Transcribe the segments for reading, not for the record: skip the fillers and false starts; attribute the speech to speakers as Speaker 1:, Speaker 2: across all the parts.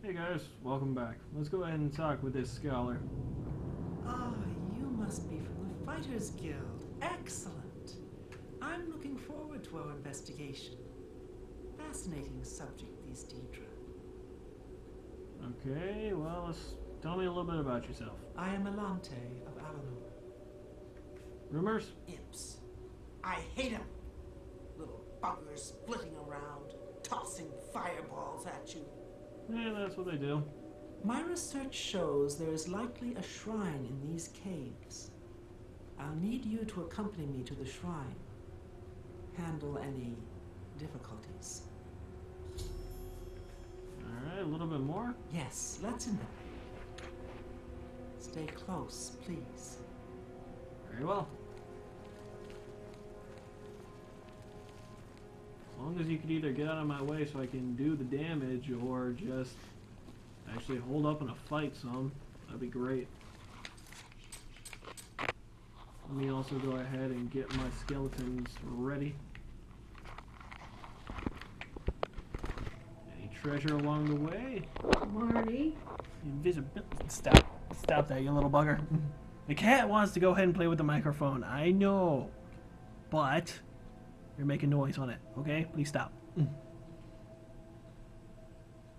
Speaker 1: Hey guys, welcome back. Let's go ahead and talk with this scholar.
Speaker 2: Ah, you must be from the Fighters Guild. Excellent. I'm looking forward to our investigation. Fascinating subject, these Deidre.
Speaker 1: Okay, well, tell me a little bit about yourself.
Speaker 2: I am Elante of Alanor.
Speaker 1: Rumors?
Speaker 2: Imps. I hate 'em. Little buggers flitting around, tossing fireballs at you.
Speaker 1: Yeah, that's what they do.
Speaker 2: My research shows there is likely a shrine in these caves. I'll need you to accompany me to the shrine. Handle any difficulties.
Speaker 1: Alright, a little bit more?
Speaker 2: Yes, let's investigate. Stay close, please.
Speaker 1: Very well. As long as you could either get out of my way so I can do the damage or just actually hold up in a fight some, that'd be great. Let me also go ahead and get my skeletons ready. Any treasure along the way?
Speaker 3: Marty.
Speaker 1: Invisibility. Stop that, you little bugger. The cat wants to go ahead and play with the microphone. I know. But you're making noise on it, okay? Please stop.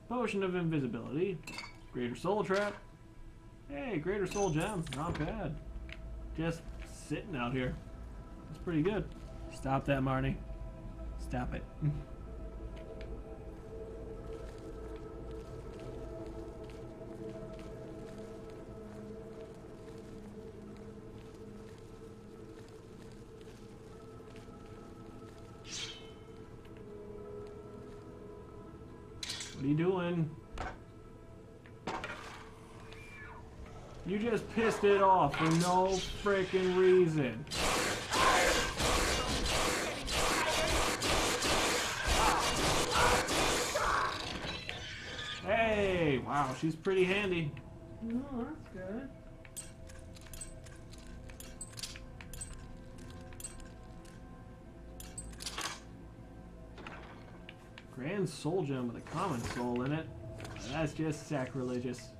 Speaker 1: Potion of invisibility. Greater soul trap. Hey, greater soul gem. Not bad. Just sitting out here. That's pretty good. Stop that, Marnie. Stop it. What are you doing? You just pissed it off for no freaking reason. Hey, wow, she's pretty handy.
Speaker 3: No, that's good.
Speaker 1: Grand soul gem with a common soul in it. That's just sacrilegious.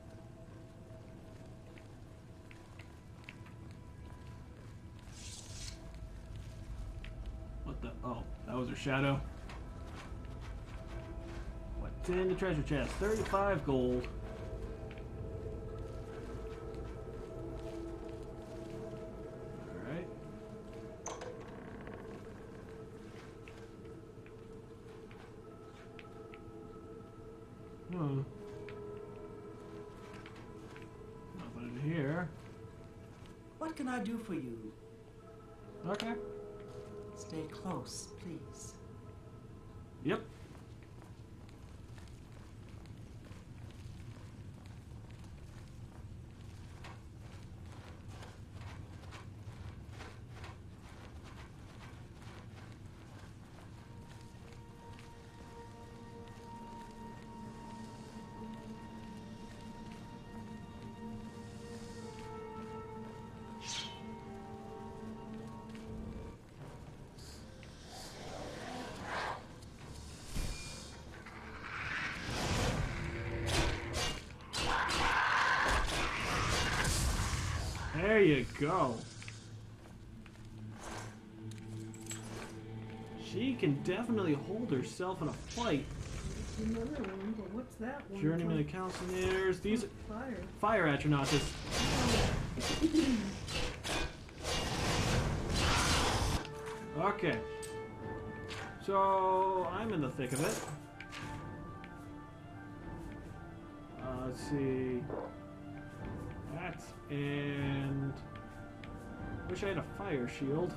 Speaker 1: What the? Oh, that was her shadow. What's in the treasure chest? 35 gold. Alright. Nothing in here.
Speaker 2: What can I do for you?
Speaker 1: Okay.
Speaker 2: Stay close, please.
Speaker 1: Yep. There you go. She can definitely hold herself in a fight.
Speaker 3: There's another one, but what's that one?
Speaker 1: Journeyman to Counselors. These
Speaker 3: Fire.
Speaker 1: fire atronauts. Okay. So I'm in the thick of it. Let's see. That and wish I had a fire shield.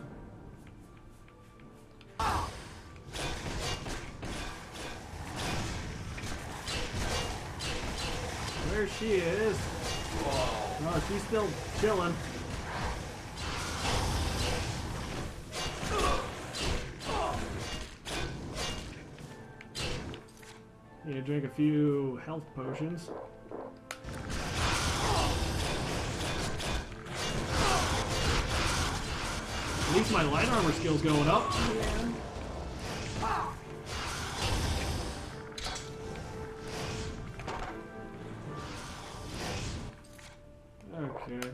Speaker 1: There she is. Oh, she's still chilling. Need to drink a few health potions. At least my light armor skill's going up.
Speaker 3: Yeah.
Speaker 1: Okay.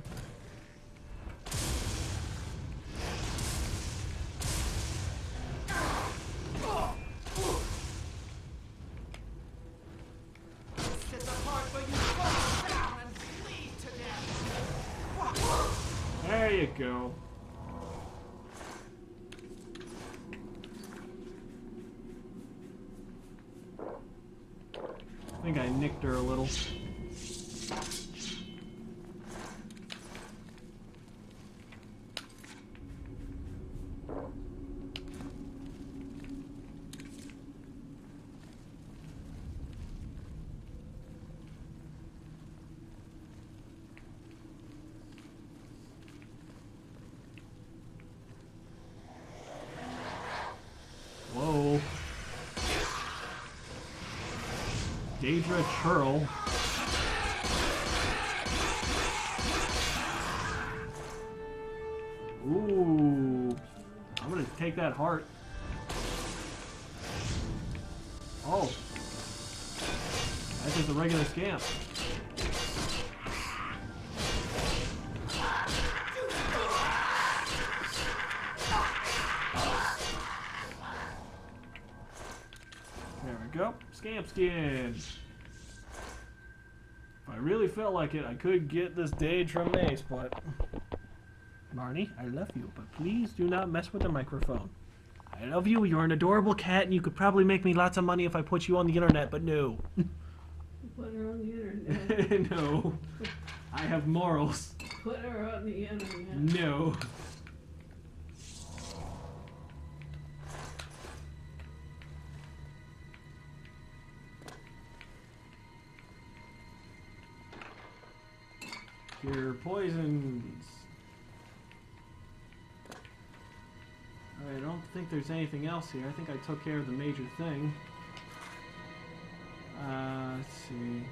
Speaker 2: It's the part where you fall down and bleed to death.
Speaker 1: There you go. I think I nicked her a little. Whoa. Daedra Churl. Ooh. I'm gonna take that heart. Oh. That's just a regular scamp. There we go. Scamp skin. If I really felt like it, I could get this Daedra mace, but... Marnie, I love you, but please do not mess with the microphone. I love you, you're an adorable cat, and you could probably make me lots of money if I put you on the internet, but no.
Speaker 3: Put her on the internet.
Speaker 1: No. I have morals.
Speaker 3: Put her on the internet.
Speaker 1: No. Cure poisons. Alright, I don't think there's anything else here. I think I took care of the major thing. Let's see.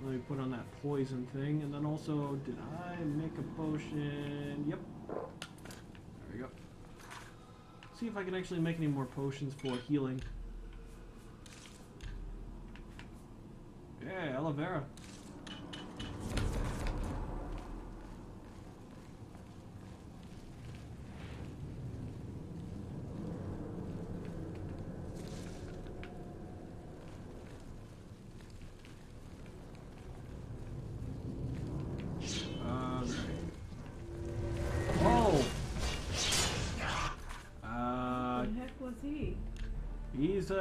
Speaker 1: Let me put on that poison thing, and then also, did I make a potion? Yep. There we go. See if I can actually make any more potions for healing. Yeah, aloe vera.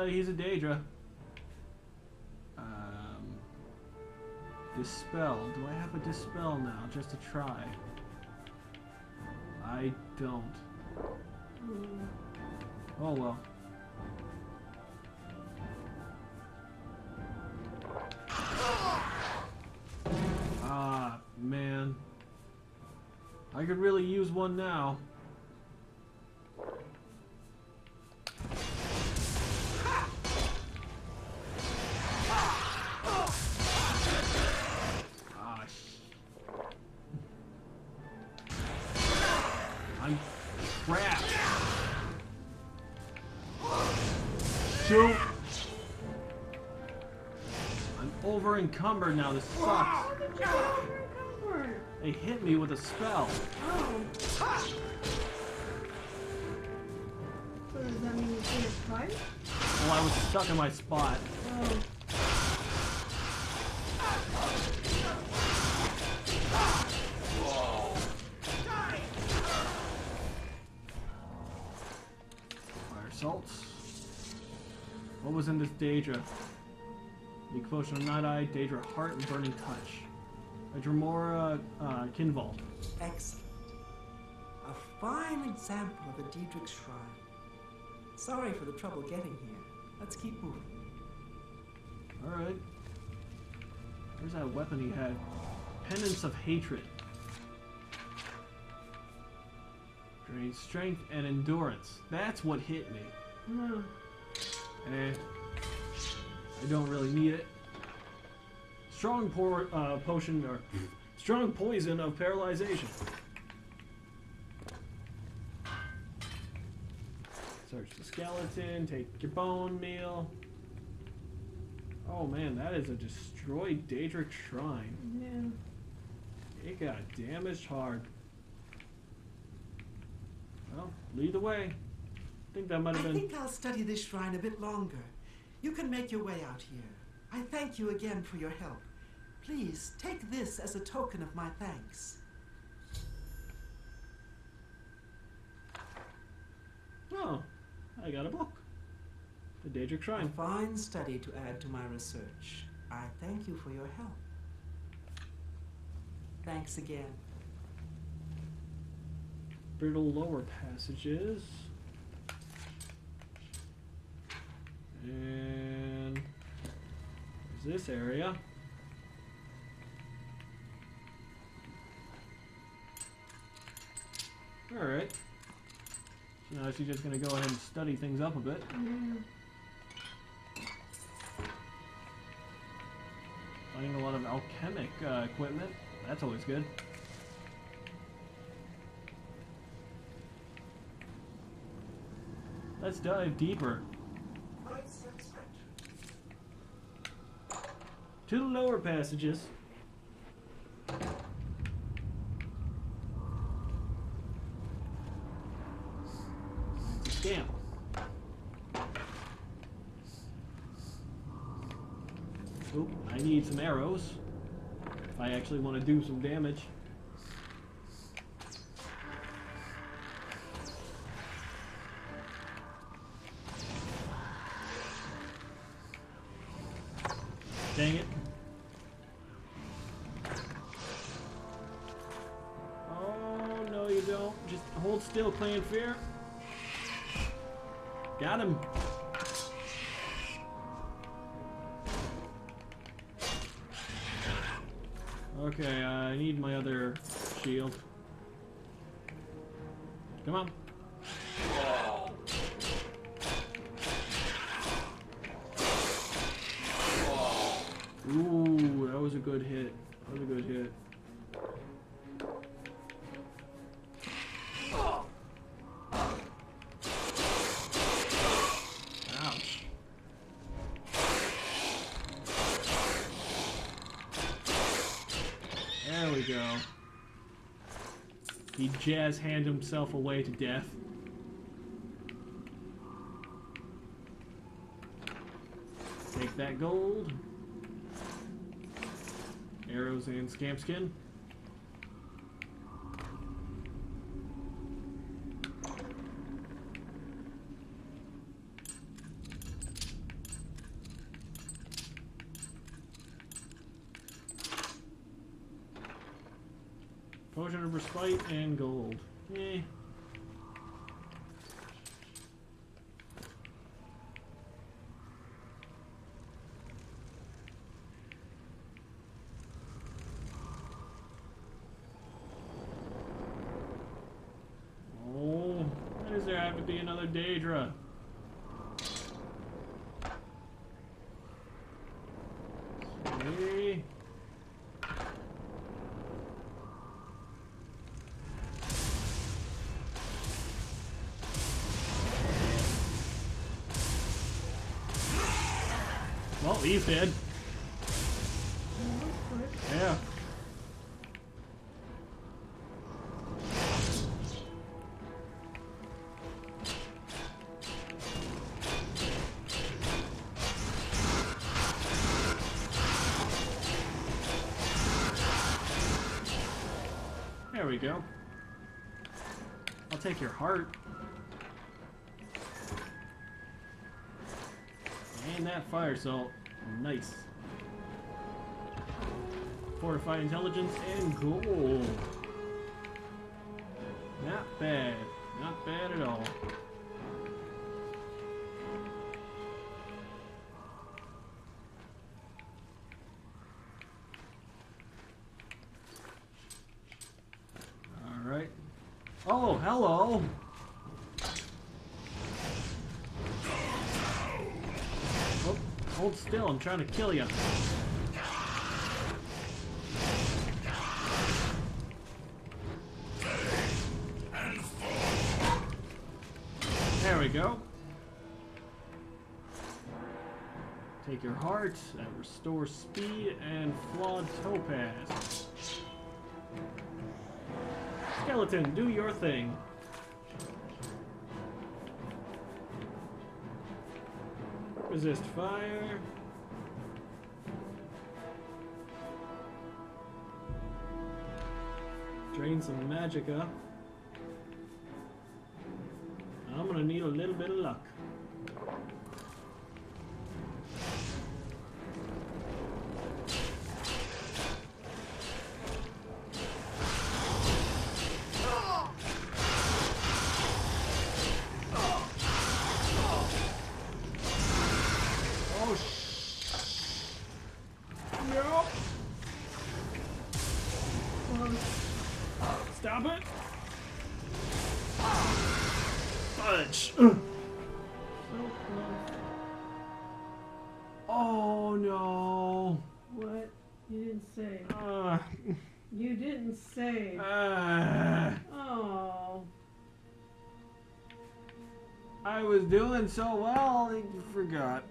Speaker 1: He's a Daedra. Dispel. Do I have a dispel now? Just to try. I don't. Oh well. Ah, man. I could really use one now. I'm trapped. Shoot. I'm over encumbered now. This sucks.
Speaker 3: How did you get over encumbered?
Speaker 1: They hit me with a spell.
Speaker 3: Oh. So does that mean you can't fight?
Speaker 1: Well, I was stuck in my spot.
Speaker 3: Oh.
Speaker 1: Salts. What was in this Daedra? Weak potion of Night Eye, Daedra Heart, and Burning Touch. A Dremora Kinval.
Speaker 2: Excellent. A fine example of a Daedric shrine. Sorry for the trouble getting here. Let's keep moving.
Speaker 1: Alright. Where's that weapon he had? Penance of Hatred. Drains strength and endurance. That's what hit me.
Speaker 3: No.
Speaker 1: I don't really need it. Strong potion or strong poison of paralyzation. Search the skeleton. Take your bone meal. Oh man, that is a destroyed Daedric shrine.
Speaker 3: Yeah.
Speaker 1: It got damaged hard. Well, lead the way. I think that might have
Speaker 2: I
Speaker 1: been...
Speaker 2: think I'll study this shrine a bit longer. You can make your way out here. I thank you again for your help. Please, take this as a token of my thanks.
Speaker 1: Oh, I got a book. The Daedric
Speaker 2: A
Speaker 1: Shrine.
Speaker 2: fine study to add to my research. I thank you for your help. Thanks again.
Speaker 1: Brittle lower passages. And there's this area. Alright. So now she's just gonna go ahead and study things up a bit.
Speaker 3: Yeah.
Speaker 1: Finding a lot of alchemic equipment. That's always good. Let's dive deeper. To the lower passages. Damn. Oh, I need some arrows. If I actually want to do some damage. Dang it. Oh, no you don't. Just hold still, Clan Fear. Got him. Okay, I need my other shield. Come on. Ooh, that was a good hit. That was a good hit. Ouch. There we go. He jazz handed himself away to death. Take that gold. Arrows and scamp skin. Potion of respite and gold. Eh. Oh, why does there have to be another Daedra? Okay. Well, he's dead. Yeah. There we go. I'll take your heart. And that fire salt. Nice. Fortified intelligence and gold. Not bad. Not bad at all. Alright. Oh, hello! Oh, hold still, I'm trying to kill you. There we go. Take your heart, that restores speed, and flawed topaz. Skeleton, do your thing. Resist fire. Drain some magicka. I'm gonna need a little bit of luck. Stop it! Fudge!
Speaker 3: So close.
Speaker 1: Oh no!
Speaker 3: What? You didn't save.
Speaker 1: Uh,
Speaker 3: You didn't save. Oh.
Speaker 1: I was doing so well, I forgot.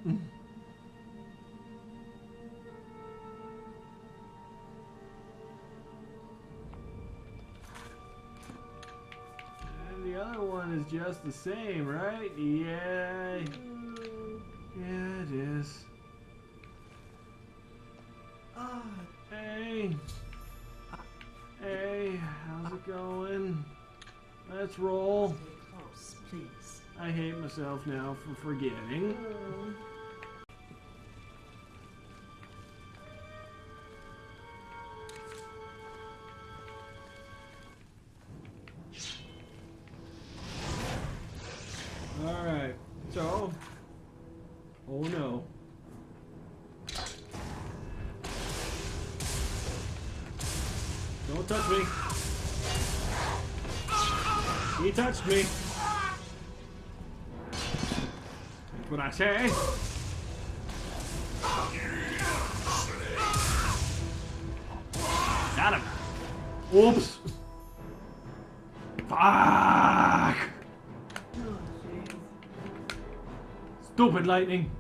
Speaker 1: And the other one is just the same, right? Yeah. Yeah, it is.
Speaker 2: Ah,
Speaker 1: Hey. Hey, how's it going? Let's roll.
Speaker 2: stay close, please.
Speaker 1: I hate myself now for forgetting. Alright, so. Oh no. Don't touch me. He touched me. That's what I say. Got him. Whoops. Fuck.
Speaker 3: Oh, jeez.
Speaker 1: Stupid lightning.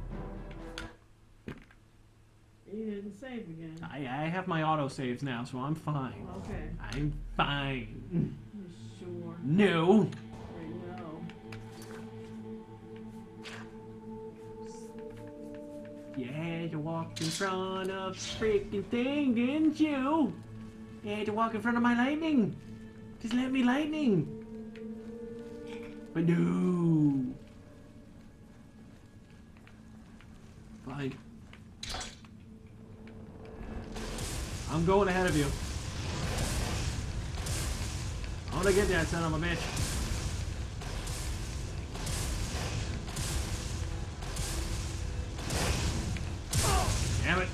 Speaker 3: You didn't save again.
Speaker 1: I have my auto saves now, so I'm fine.
Speaker 3: Okay.
Speaker 1: I'm fine.
Speaker 3: You sure?
Speaker 1: No.
Speaker 3: I know.
Speaker 1: You had to walk in front of the freaking thing, didn't you? You had to walk in front of my lightning. Just let me lightning. But no. Fine. I'm going ahead of you. I'm gonna get that son of a bitch. Damn it.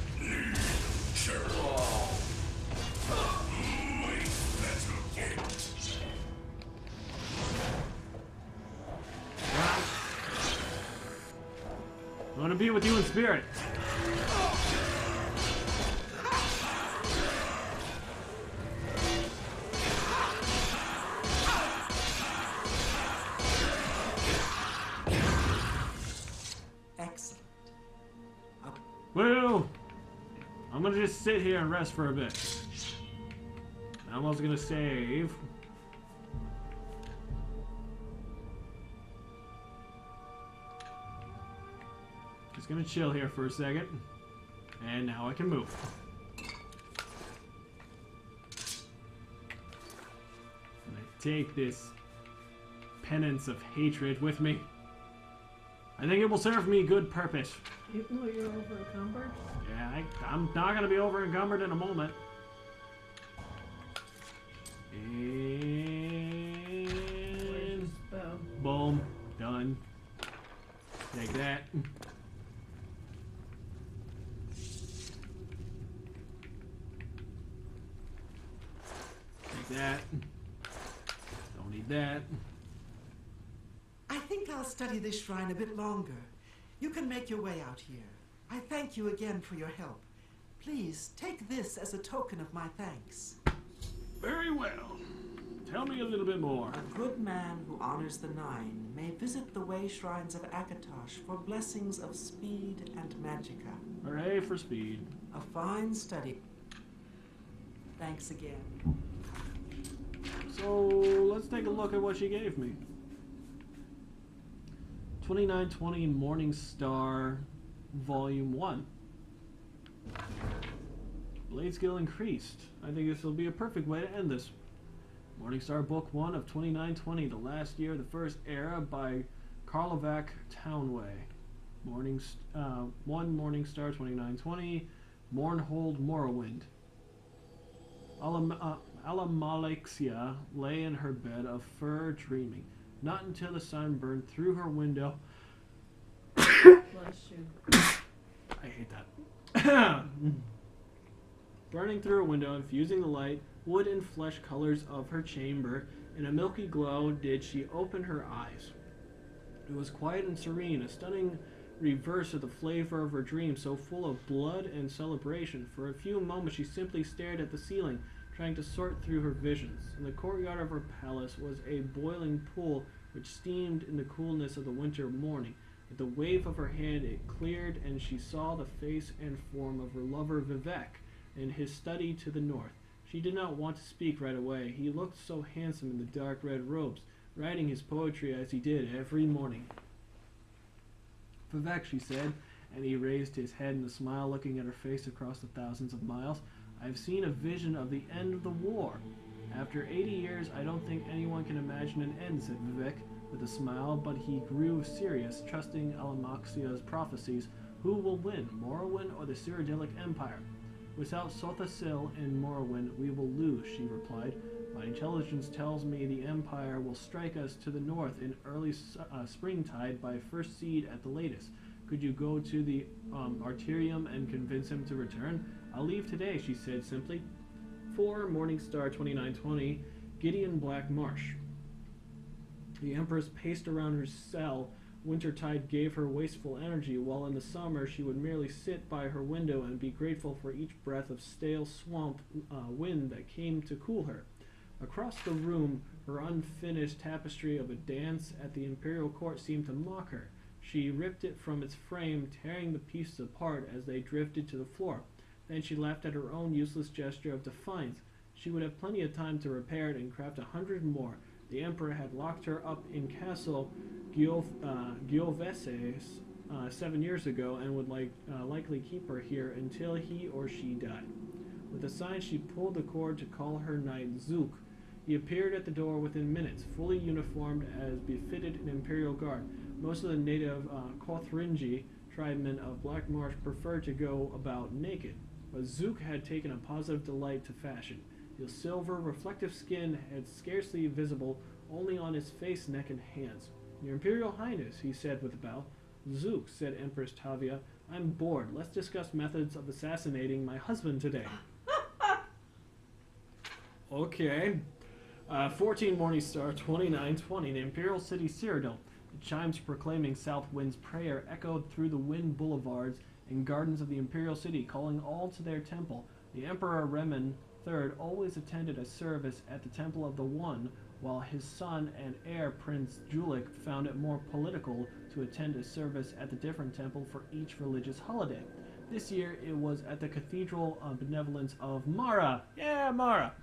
Speaker 1: I want to be with you in spirit.
Speaker 2: Excellent.
Speaker 1: Well, I'm gonna just sit here and rest for a bit. I'm also gonna save. Just gonna chill here for a second. And now I can move. And I take this penance of hatred with me. I think it will serve me good purpose.
Speaker 3: Even though you're over encumbered?
Speaker 1: Yeah, I'm not gonna be over encumbered in a moment.
Speaker 3: Where's your
Speaker 1: And
Speaker 3: spell?
Speaker 1: boom, done. Take that. Take that. Don't need that.
Speaker 2: I think I'll study this shrine a bit longer. You can make your way out here. I thank you again for your help. Please take this as a token of my thanks.
Speaker 1: Very well. Tell me a little bit more.
Speaker 2: A good man who honors the Nine may visit the way shrines of Akatosh for blessings of speed and magicka.
Speaker 1: Hooray for speed.
Speaker 2: A fine study. Thanks again.
Speaker 1: So, let's take a look at what she gave me. 2920 Morning Star, Volume 1. Blade skill increased. I think this will be a perfect way to end this. Morningstar Book 1 of 2920, The Last Year of the First Era by Karlovac Townway. 1 Morningstar 2920, Mournhold Morrowind. Alamalexia lay in her bed of fur dreaming. Not until the sun burned through her window.
Speaker 3: Bless you.
Speaker 1: I hate that. Burning through her window, infusing the light, wood and flesh colors of her chamber, in a milky glow did she open her eyes. It was quiet and serene, a stunning reverse of the flavor of her dream, so full of blood and celebration. For a few moments she simply stared at the ceiling, trying to sort through her visions. In the courtyard of her palace was a boiling pool which steamed in the coolness of the winter morning. With the wave of her hand it cleared, and she saw the face and form of her lover Vivek in his study to the north. She did not want to speak right away. He looked so handsome in the dark red robes, writing his poetry as he did every morning. Vivek, she said, and he raised his head in a smile, looking at her face across the thousands of miles. I've seen a vision of the end of the war. After 80 years, I don't think anyone can imagine an end, said Vivek with a smile, but he grew serious, trusting Alamaxia's prophecies. Who will win, Morrowind or the Cyrodiilic Empire? Without Sothasil in Morrowind, we will lose, she replied. My intelligence tells me the Empire will strike us to the north in early springtide by first seed at the latest. Could you go to the Arterium and convince him to return? I'll leave today, she said simply. 4 Morningstar 2920, Gideon Black Marsh. The Empress paced around her cell. Wintertide gave her wasteful energy, while in the summer she would merely sit by her window and be grateful for each breath of stale swamp wind that came to cool her. Across the room, her unfinished tapestry of a dance at the imperial court seemed to mock her. She ripped it from its frame, tearing the pieces apart as they drifted to the floor. Then she laughed at her own useless gesture of defiance. She would have plenty of time to repair it and craft 100 more. The Emperor had locked her up in Castle Gioveses 7 years ago and would likely keep her here until he or she died. With a sign, she pulled the cord to call her knight Zook. He appeared at the door within minutes, fully uniformed as befitted an Imperial Guard. Most of the native Kothringi tribemen of Black Marsh preferred to go about naked, but Zook had taken a positive delight to fashion. His silver, reflective skin had scarcely visible, only on his face, neck, and hands. Your Imperial Highness, he said with a bow. Zook, said Empress Tavia, I'm bored. Let's discuss methods of assassinating my husband today. Okay. 14 Morningstar 2920, the Imperial City Cyrodiil. The chimes proclaiming South Wind's prayer echoed through the wind boulevards and gardens of the Imperial City, calling all to their temple. The Emperor Remen III always attended a service at the Temple of the One, while his son and heir Prince Julik found it more political to attend a service at the different temple for each religious holiday. This year it was at the Cathedral of Benevolence of Mara. Yeah, Mara!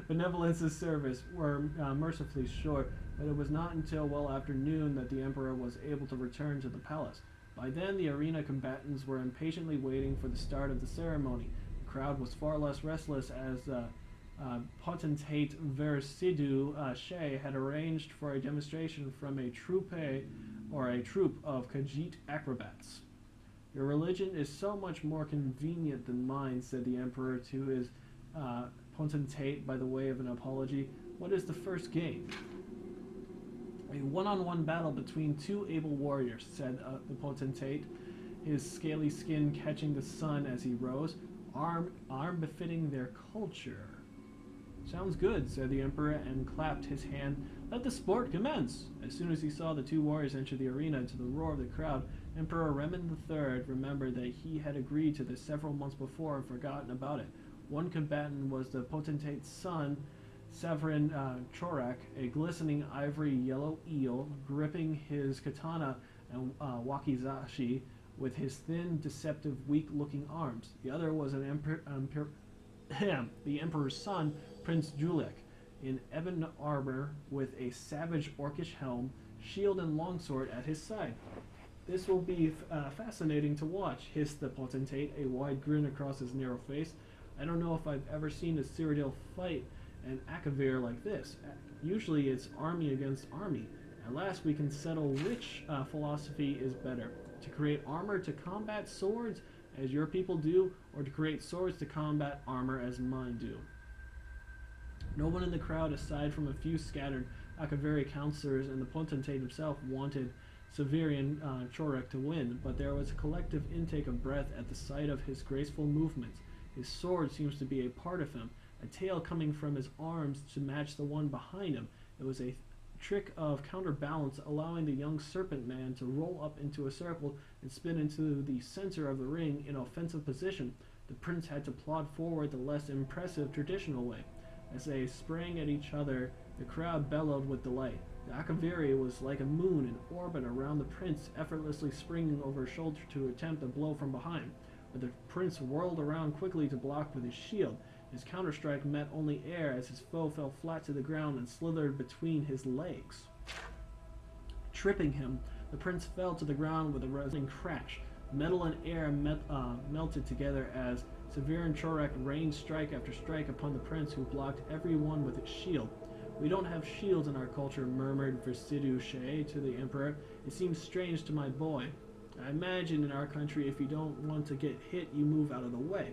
Speaker 1: Benevolence's service were mercifully short, but it was not until well after noon that the Emperor was able to return to the palace. By then, the arena combatants were impatiently waiting for the start of the ceremony. The crowd was far less restless as Potentate Versidu Shea had arranged for a demonstration from a troupe of Khajiit acrobats. Your religion is so much more convenient than mine, said the Emperor to his potentate by the way of an apology. What is the first game? A one-on-one battle between two able warriors, said the potentate, his scaly skin catching the sun as he rose, arm befitting their culture. Sounds good, said the Emperor, and clapped his hand. Let the sport commence! As soon as he saw the two warriors enter the arena to the roar of the crowd, Emperor Remen III remembered that he had agreed to this several months before and forgotten about it. One combatant was the potentate's son, Severin Chorak, a glistening ivory yellow eel, gripping his katana, and wakizashi with his thin, deceptive, weak-looking arms. The other was the Emperor's son, Prince Julek, in ebon armor with a savage orcish helm, shield and longsword at his side. This will be fascinating to watch, hissed the potentate, a wide grin across his narrow face. I don't know if I've ever seen a Cyrodiil fight an Akavir like this. Usually it's army against army. At last we can settle which philosophy is better. To create armor to combat swords, as your people do, or to create swords to combat armor, as mine do. No one in the crowd, aside from a few scattered Akaviri counselors and the potentate himself, wanted Severian Chorek to win, but there was a collective intake of breath at the sight of his graceful movements. His sword seems to be a part of him, a tail coming from his arms to match the one behind him. It was a trick of counterbalance, allowing the young serpent man to roll up into a circle and spin into the center of the ring in offensive position. The prince had to plod forward the less impressive traditional way. As they sprang at each other, the crowd bellowed with delight. The Akaviri was like a moon in orbit around the prince, effortlessly springing over his shoulder to attempt a blow from behind. But the prince whirled around quickly to block with his shield. His counterstrike met only air as his foe fell flat to the ground and slithered between his legs. Tripping him, the prince fell to the ground with a resounding crash. Metal and air melted together as Severin Chorek rained strike after strike upon the prince, who blocked every one with his shield. We don't have shields in our culture, murmured Versidu Shea to the emperor. It seems strange to my boy. I imagine in our country, if you don't want to get hit, you move out of the way.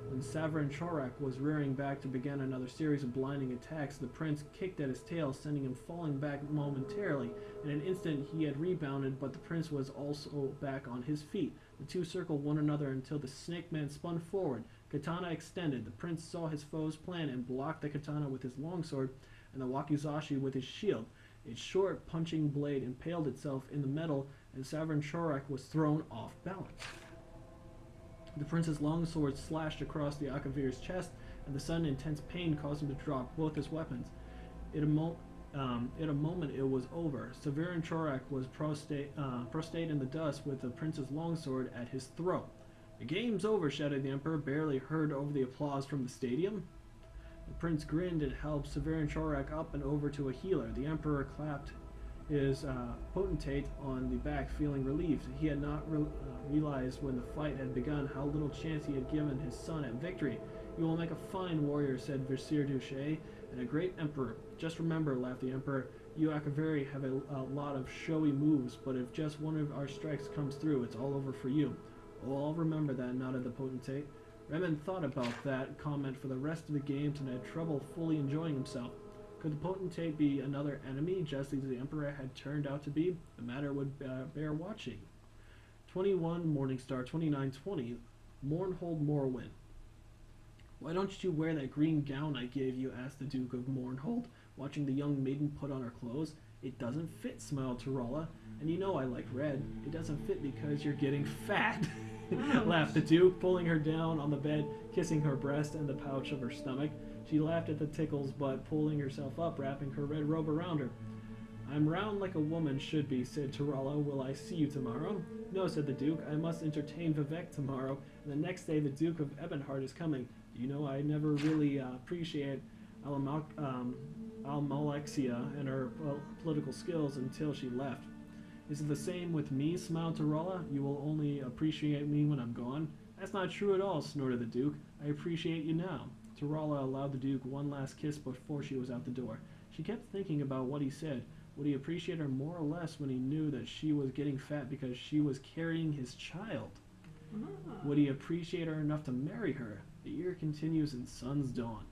Speaker 1: When Severin Chorak was rearing back to begin another series of blinding attacks, the prince kicked at his tail, sending him falling back momentarily. In an instant he had rebounded, but the prince was also back on his feet. The two circled one another until the snake man spun forward, katana extended. The prince saw his foe's plan and blocked the katana with his longsword and the wakizashi with his shield. Its short, punching blade impaled itself in the metal, and Severin Chorak was thrown off balance. The prince's longsword slashed across the Akavir's chest, and the sudden intense pain caused him to drop both his weapons. In a moment it was over. Severin Chorak was prostrate in the dust with the prince's longsword at his throat. The game's over, shouted the emperor, barely heard over the applause from the stadium. The prince grinned and helped Severin Chorak up and over to a healer. The emperor clapped his potentate on the back, feeling relieved. He had not realized when the fight had begun how little chance he had given his son at victory. You will make a fine warrior, said Vizier Duché, and a great emperor. Just remember, laughed the emperor, you Akaviri have a lot of showy moves, but if just one of our strikes comes through, it's all over for you. Oh, I'll remember that, nodded the potentate. Remen thought about that comment for the rest of the games and had trouble fully enjoying himself. Could the potentate be another enemy, just as the emperor had turned out to be? The matter would bear watching. 21 Morningstar 2920 Mournhold Morwin. Why don't you wear that green gown I gave you? Asked the Duke of Mournhold, watching the young maiden put on her clothes. It doesn't fit, smiled Tarala, and you know I like red. It doesn't fit because you're getting fat. Laughed the Duke, pulling her down on the bed, kissing her breast and the pouch of her stomach. She laughed at the tickles, but pulling herself up, wrapping her red robe around her. I'm round like a woman should be, said Tarala. Will I see you tomorrow? No, said the Duke. I must entertain Vivek tomorrow, and the next day the Duke of Ebonheart is coming. You know, I never really appreciate Almalexia and her political skills until she left. Is it the same with me, smiled Tarala? You will only appreciate me when I'm gone? That's not true at all, snorted the Duke. I appreciate you now. Tarala allowed the Duke one last kiss before she was out the door. She kept thinking about what he said. Would he appreciate her more or less when he knew that she was getting fat because she was carrying his child? Would he appreciate her enough to marry her? The year continues and sun's dawn.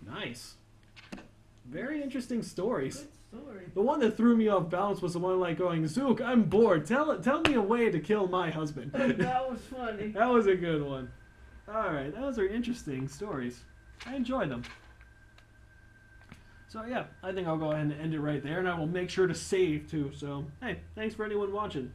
Speaker 1: Nice. Very interesting stories.
Speaker 3: Good story.
Speaker 1: The one that threw me off balance was the one like going, Zook, I'm bored. Tell me a way to kill my husband.
Speaker 3: That was funny.
Speaker 1: That was a good one. Alright, those are interesting stories. I enjoyed them. So yeah, I think I'll go ahead and end it right there, and I will make sure to save too. So, hey, thanks for anyone watching.